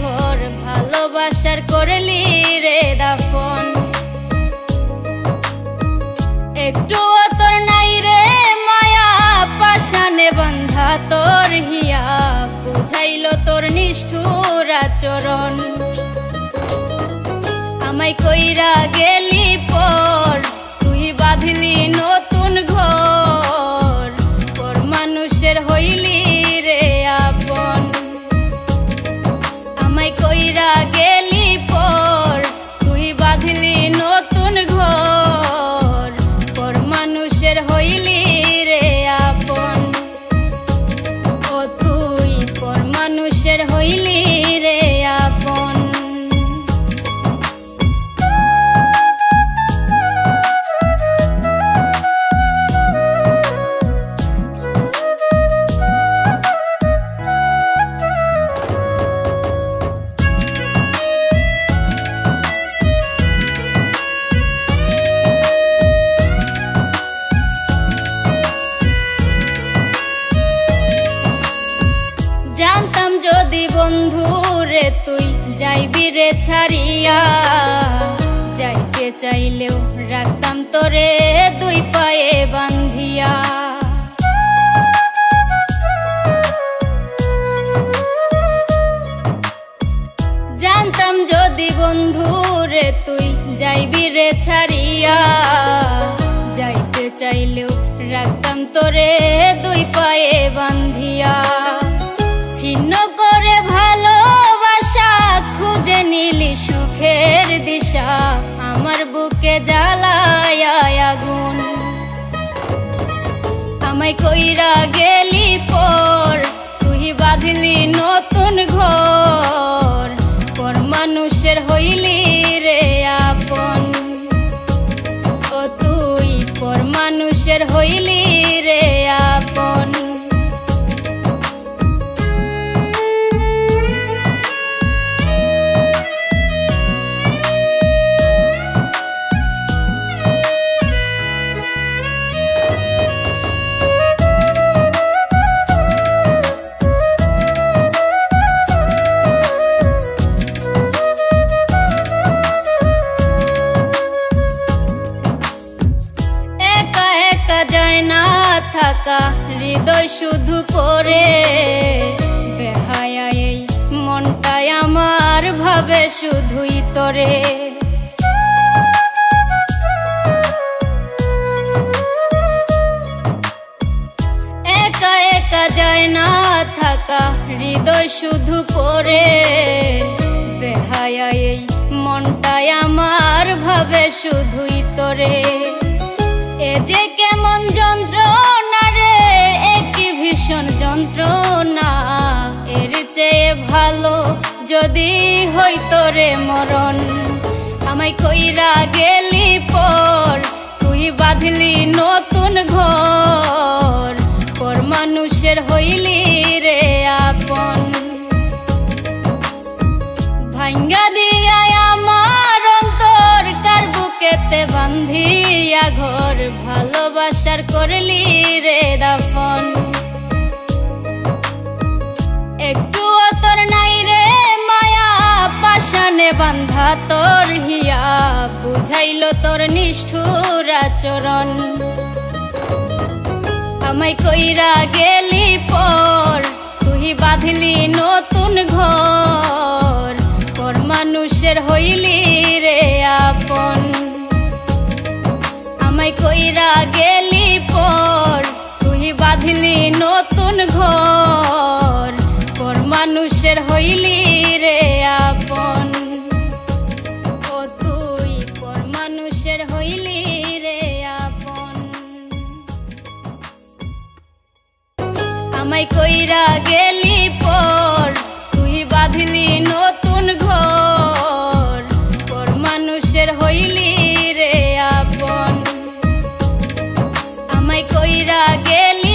ঘর ভালোবাসার করলি রে দাফন। একটু তোর নাই রে মায়া পাশানে বন্ধা তোর হিয়া, বুঝাইল তোর নিষ্ঠুর আচরণ। আমায় কইরা গেলি পর তুই বাঁধলি নতুন ঘর, পর মানুষের হইলি রে আপন। আমায় কইরা গেলি পর তুই বাঁধলি নতুন ঘর, পর মানুষের হইলি রে আপন। ও তুই পর মানুষের হইলি রে আপন। জানতাম যদি বন্ধু রে তুই যাইবি রে ছাড়িয়া, যাইতে চাইলেও রাখতাম তোরে দুই পায়ে বান্ধিয়া। জানতাম যদি বন্ধু রে তুই যাইবি রে ছাড়িয়া, যাইতে চাইলেও রাখতাম তোরে দুই পায়ে বান্ধিয়া। ছিন্ন করে ভালোবাসা খুঁজে নিলি সুখের দিশা, আমার বুকে জ্বালায় আগুন। আমায় কইরা গেলি পর তুই বাঁধলি নতুন ঘর, পর মানুষের হইলি রে আপন। ও তুই পর মানুষের হইলি রে আপন। যায় না থাকা হৃদয় শুধু পড়ে, বেহায়া এই মনটাই আমার ভাবে শুধুই তোরে। একা একা যায় না থাকা হৃদয় শুধু পড়ে, বেহায়া এই মনটাই আমার ভাবে শুধুই তোরে। এ যে কেমন যন্ত্রণা রে, একটি ভীষণ যন্ত্রণা, এর চেয়ে ভালো যদি হইতো রে মরণ। আমায় কইরা গেলি পর তুই বাঁধলি নতুন ঘর, পর মানুষের হইলি রে আপন। ভাঙ্গা দিয়া আমার অন্তর কার বুকেতে বান্ধিয়া ঘর ভালোবাসার করলি রে দাফন। একটু তোর নাই রে মায়া পাশানে বান্ধা তোর হিয়া, বুঝাইল তোর নিষ্ঠুর আচরণ। আমায় কইরা গেলি পর তুই বাঁধলি নতুন ঘর, পর মানুষের হইলি রে আপন। আমায় কইরা গেলি পর তুই বাঁধলি নতুন ঘর, পর মানুষের হইলি রে আপন। ও তুই পর মানুষের হইলি রে আপন। আমায় কইরা গেলি পর তুই বাঁধলি নতুন ঘর, পর মানুষের হইলি রে আপন। আমায় কইরা গেলি